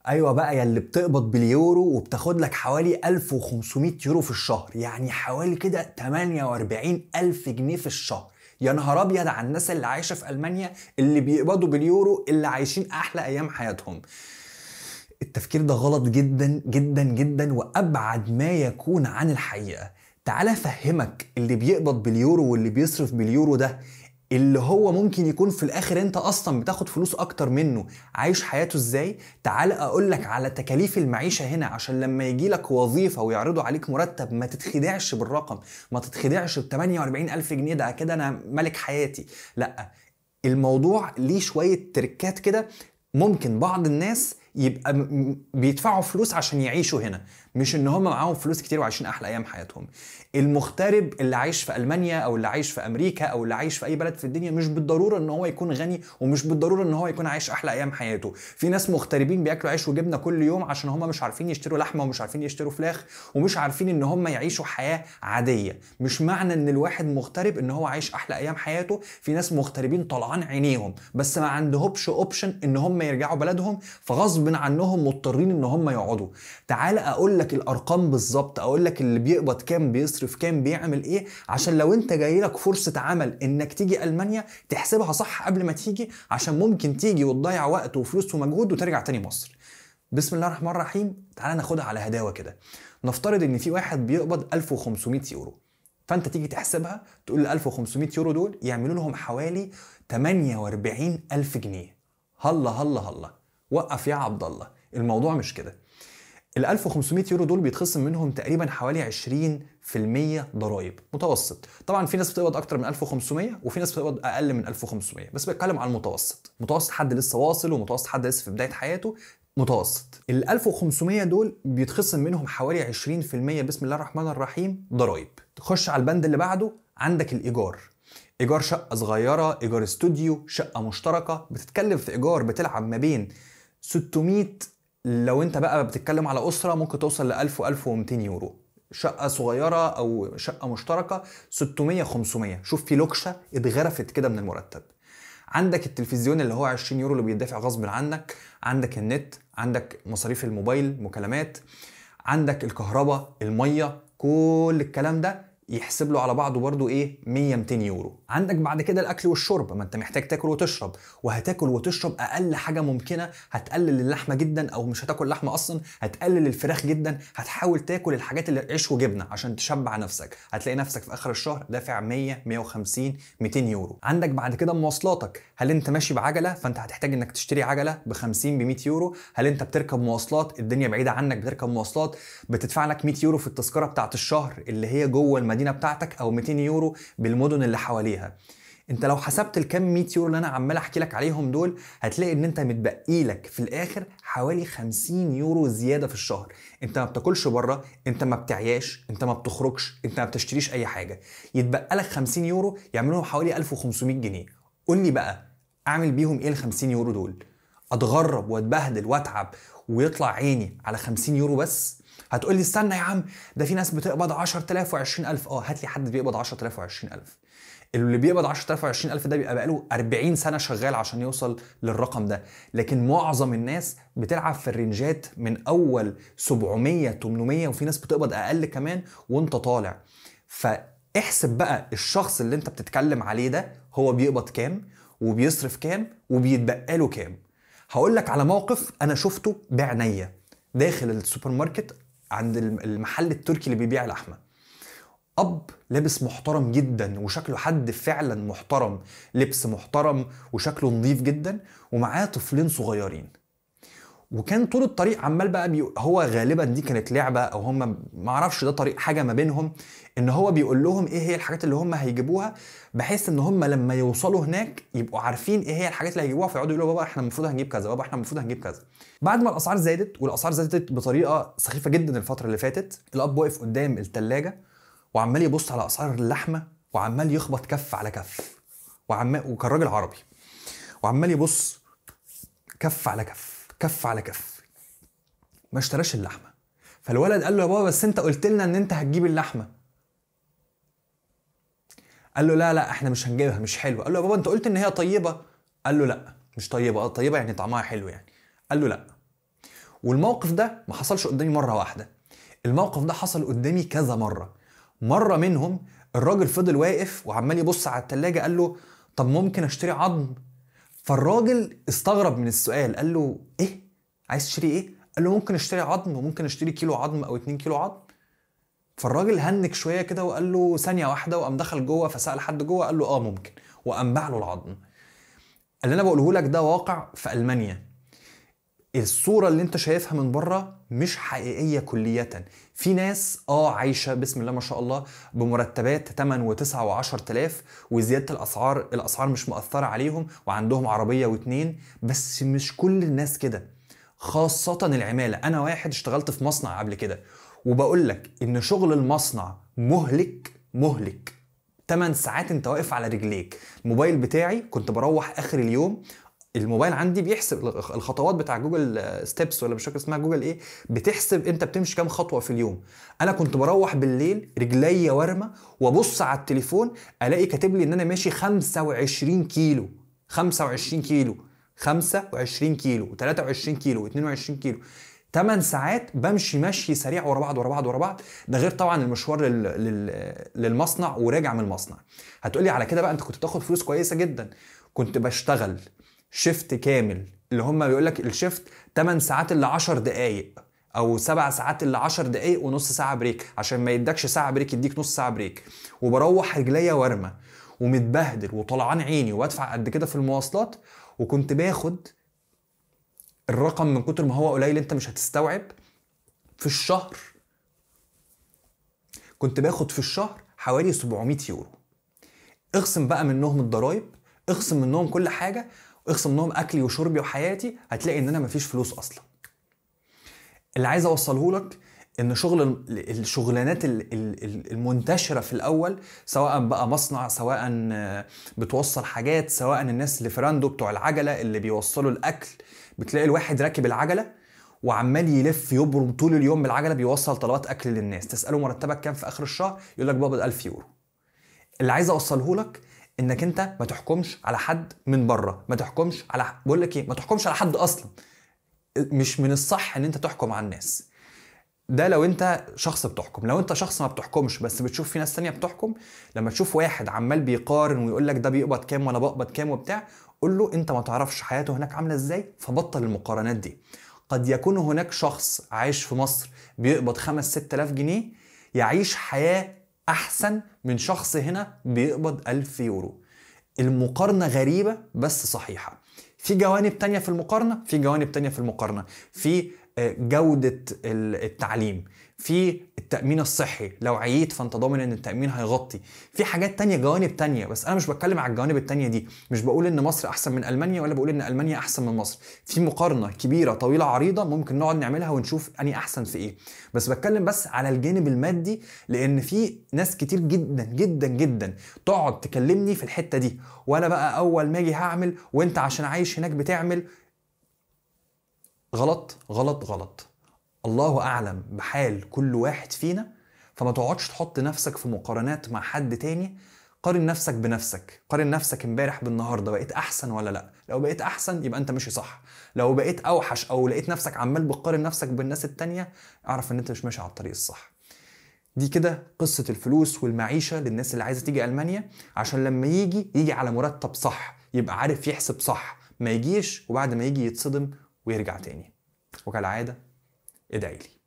ايوه بقى، يا اللي بتقبض باليورو وبتاخد لك حوالي 1500 يورو في الشهر، يعني حوالي كده 48 الف جنيه في الشهر. يا نهار ابيض على الناس اللي عايشه في المانيا اللي بيقبضوا باليورو، اللي عايشين احلى ايام حياتهم. التفكير ده غلط جدا جدا جدا، وابعد ما يكون عن الحقيقه. تعال افهمك، اللي بيقبض باليورو واللي بيصرف باليورو ده، اللي هو ممكن يكون في الاخر انت اصلا بتاخد فلوس اكتر منه، عايش حياته ازاي. تعال اقولك على تكاليف المعيشة هنا، عشان لما يجيلك وظيفة ويعرضوا عليك مرتب ما تتخدعش بالرقم، ما تتخدعش ب 48 الف جنيه ده كده انا ملك حياتي. لا، الموضوع ليه شوية تركات كده. ممكن بعض الناس يبقى بيدفعوا فلوس عشان يعيشوا هنا، مش ان هم معاهم فلوس كتير وعايشين احلى ايام حياتهم. المغترب اللي عايش في المانيا او اللي عايش في امريكا او اللي عايش في اي بلد في الدنيا، مش بالضروره ان هو يكون غني، ومش بالضروره ان هو يكون عايش احلى ايام حياته. في ناس مغتربين بياكلوا عيش وجبنه كل يوم عشان هم مش عارفين يشتروا لحمه ومش عارفين يشتروا فراخ ومش عارفين ان هم يعيشوا حياه عاديه. مش معنى ان الواحد مغترب ان هو عايش احلى ايام حياته. في ناس مغتربين طلعان عينيهم بس ما عندهمش اوبشن ان هم يرجعوا بلدهم، فغصب عنهم مضطرين ان هم يقعدوا. تعال اقول لك الارقام بالظبط، اقول لك اللي بيقبض كام، بيصرف كام، بيعمل ايه، عشان لو انت جاي لك فرصه عمل انك تيجي المانيا تحسبها صح قبل ما تيجي، عشان ممكن تيجي وتضيع وقت وفلوس ومجهود وترجع تاني مصر. بسم الله الرحمن الرحيم. تعال ناخدها على هداوه كده. نفترض ان في واحد بيقبض 1500 يورو، فانت تيجي تحسبها تقول ال 1500 يورو دول يعملوا لهم حوالي 48 الف جنيه. هلا هلا هلا، وقف يا عبد الله، الموضوع مش كده. ال 1500 يورو دول بيتخصم منهم تقريبا حوالي 20% ضرائب متوسط. طبعا في ناس بتقبض اكتر من 1500 وفي ناس بتقبض اقل من 1500، بس بتكلم على المتوسط. متوسط حد لسه واصل ومتوسط حد لسه في بدايه حياته. متوسط ال 1500 دول بيتخصم منهم حوالي 20%، بسم الله الرحمن الرحيم، ضرائب. تخش على البند اللي بعده، عندك الايجار. ايجار شقه صغيره، ايجار استوديو، شقه مشتركه، بتتكلم في ايجار بتلعب ما بين 600، لو انت بقى بتتكلم على اسره ممكن توصل ل 1000 و 1200 يورو. شقه صغيره او شقه مشتركه 600 500. شوف، في لوكشه اتغرفت كده من المرتب. عندك التلفزيون اللي هو 20 يورو اللي بيدفع غصب عنك، عندك النت، عندك مصاريف الموبايل، مكالمات، عندك الكهرباء، الميه، كل الكلام ده يحسب له على بعضه برضه ايه 100 200 يورو. عندك بعد كده الاكل والشرب، ما انت محتاج تاكل وتشرب، وهتاكل وتشرب اقل حاجه ممكنه. هتقلل اللحمه جدا او مش هتاكل لحمه اصلا، هتقلل الفراخ جدا، هتحاول تاكل الحاجات اللي عيش وجبنه عشان تشبع نفسك. هتلاقي نفسك في اخر الشهر دافع 100 150 200 يورو. عندك بعد كده مواصلاتك، هل انت ماشي بعجله فانت هتحتاج انك تشتري عجله ب 50 ب 100 يورو. هل انت بتركب مواصلات، الدنيا بعيده عنك بتركب مواصلات، بتدفع لك 100 يورو في التذكره بتاعت الشهر اللي هي جوه المدينه بتاعتك، او 200 يورو بالمدن اللي حواليها. انت لو حسبت الكام 100 يورو اللي انا عمال احكي لك عليهم دول، هتلاقي ان انت متبقي لك في الاخر حوالي 50 يورو زياده في الشهر. انت ما بتاكلش بره، انت ما بتعياش، انت ما بتخرجش، انت ما بتشتريش اي حاجه. يتبقى لك 50 يورو يعملوا حوالي 1500 جنيه. قول لي بقى، اعمل بيهم ايه ال 50 يورو دول؟ اتغرب واتبهدل واتعب ويطلع عيني على 50 يورو بس؟ هتقول لي استنى يا عم، ده في ناس بتقبض 10000 و20000. هات لي حد بيقبض 10000 و20000. اللي بيقبض 10000 و20000 ده بيبقى بقاله 40 سنه شغال عشان يوصل للرقم ده. لكن معظم الناس بتلعب في الرنجات من اول 700 800، وفي ناس بتقبض اقل كمان وانت طالع. فاحسب بقى الشخص اللي انت بتتكلم عليه ده هو بيقبض كام وبيصرف كام وبيتبقى له كام. هقول لك على موقف انا شفته بعينيا. داخل السوبر ماركت عند المحل التركي اللي بيبيع لحمه، اب لابس محترم جدا وشكله حد فعلا محترم، لبس محترم وشكله نظيف جدا، ومعاه طفلين صغيرين. وكان طول الطريق عمال بقى هو غالبا دي كانت لعبه او هم ما اعرفش ده طريق حاجه ما بينهم، ان هو بيقول لهم ايه هي الحاجات اللي هم هيجيبوها، بحيث ان هم لما يوصلوا هناك يبقوا عارفين ايه هي الحاجات اللي هيجيبوها، فيقعدوا يقولوا بابا احنا المفروض هنجيب كذا، بابا احنا المفروض هنجيب كذا. بعد ما الاسعار زادت، والاسعار زادت بطريقه سخيفه جدا الفتره اللي فاتت، الاب واقف قدام الثلاجه وعمال يبص على اسعار اللحمه وعمال يخبط كف على كف، وكان راجل عربي، وعمال يبص كف على كف كف على كف، ما اشتراش اللحمه. فالولد قال له يا بابا بس انت قلت لنا ان انت هتجيب اللحمه. قال له لا لا احنا مش هنجيبها، مش حلوه. قال له يا بابا انت قلت ان هي طيبه. قال له لا مش طيبه. طيبه يعني طعمها حلو يعني. قال له لا. والموقف ده ما حصلش قدامي مرة واحدة، الموقف ده حصل قدامي كذا مرة. مرة منهم الراجل فضل واقف وعمال يبص على التلاجة، قال له طب ممكن اشتري عظم؟ فالراجل استغرب من السؤال، قال له ايه؟ عايز تشتري ايه؟ قال له ممكن اشتري عظم، وممكن اشتري كيلو عظم او 2 كيلو عظم. فالراجل هنك شويه كده وقال له ثانيه واحده، وقام دخل جوه فسال حد جوه قال له اه ممكن، وقام باع له العظم. اللي انا بقوله لك ده واقع في المانيا. الصوره اللي انت شايفها من بره مش حقيقيه كليه. في ناس عايشه بسم الله ما شاء الله بمرتبات 8 و9 و10,000، وزياده الاسعار مش مؤثره عليهم، وعندهم عربيه واتنين. بس مش كل الناس كده، خاصه العماله. انا واحد اشتغلت في مصنع قبل كده، وبقول لك ان شغل المصنع مهلك. 8 ساعات انت واقف على رجليك. الموبايل بتاعي كنت بروح اخر اليوم، الموبايل عندي بيحسب الخطوات بتاع جوجل ستيبس، ولا مش فاكر اسمها جوجل ايه، بتحسب انت بتمشي كام خطوه في اليوم. انا كنت بروح بالليل رجليا ورمه، وابص على التليفون الاقي كاتب لي ان انا ماشي 25 كيلو 25 كيلو 25 كيلو 23 كيلو 22 كيلو. 8 ساعات بمشي مشي سريع ورا بعض. ده غير طبعا المشوار للمصنع وراجع من المصنع. هتقولي على كده بقى انت كنت بتاخد فلوس كويسه جدا. كنت بشتغل شيفت كامل، اللي هم بيقول لك الشيفت 8 ساعات الا 10 دقائق، او 7 ساعات الا 10 دقائق ونص ساعه بريك، عشان ما يدكش ساعه بريك يديك نص ساعه بريك. وبروح رجليا ورمه ومتبهدل وطلعان عيني، وادفع قد كده في المواصلات. وكنت باخد الرقم من كتر ما هو قليل انت مش هتستوعب. في الشهر كنت باخد في الشهر حوالي 700 يورو. اقسم بقى منهم الضرايب، اقسم منهم كل حاجة، اقسم منهم اكلي وشربي وحياتي، هتلاقي ان انا مفيش فلوس اصلا. اللي عايز اوصله لك ان الشغلانات المنتشرة في الاول، سواء بقى مصنع، سواء بتوصل حاجات، سواء الناس اللي فراندو بتوع العجلة اللي بيوصلوا الاكل، بتلاقي الواحد راكب العجلة وعمال يلف يبرم طول اليوم بالعجلة بيوصل طلبات اكل للناس. تسأله مرتبك كام في اخر الشهر، يقول لك بقبض 1000 يورو. اللي عايز اوصله لك انك انت ما تحكمش على حد من بره، ما تحكمش على، بقول لك ايه، ما تحكمش على حد اصلا. مش من الصح ان انت تحكم على الناس. ده لو انت شخص بتحكم. لو انت شخص ما بتحكمش بس بتشوف في ناس تانية بتحكم، لما تشوف واحد عمال بيقارن ويقول لك ده بيقبض كام وانا بقبض كام وبتاع، قول له انت ما تعرفش حياته هناك عامله ازاي، فبطل المقارنات دي. قد يكون هناك شخص عايش في مصر بيقبض 5-6 آلاف جنيه يعيش حياة احسن من شخص هنا بيقبض 1000 يورو. المقارنة غريبة بس صحيحة. في جوانب تانية في المقارنة، في جودة التعليم، في التأمين الصحي، لو عييت فانت ضامن ان التأمين هيغطي، في حاجات تانية، جوانب تانية. بس انا مش بتكلم على الجوانب التانية دي، مش بقول ان مصر احسن من ألمانيا، ولا بقول ان ألمانيا احسن من مصر. في مقارنة كبيرة طويلة عريضة ممكن نقعد نعملها ونشوف اني احسن في ايه. بس بتكلم بس على الجانب المادي، لان في ناس كتير جدا جدا جدا تقعد تكلمني في الحتة دي، وانا بقى اول ما اجي هعمل وانت عشان عايش هناك بتعمل. غلط غلط غلط. الله أعلم بحال كل واحد فينا، فما تقعدش تحط نفسك في مقارنات مع حد تاني. قارن نفسك بنفسك، قارن نفسك امبارح بالنهارده، بقيت أحسن ولا لأ؟ لو بقيت أحسن يبقى أنت ماشي صح. لو بقيت أوحش أو لقيت نفسك عمال بتقارن نفسك بالناس التانية، اعرف إن أنت مش ماشي على الطريق الصح. دي كده قصة الفلوس والمعيشة للناس اللي عايزة تيجي ألمانيا، عشان لما يجي على مرتب صح، يبقى عارف يحسب صح، ما يجيش وبعد ما يجي يتصدم ويرجع تاني. وكالعادة ادعي لي.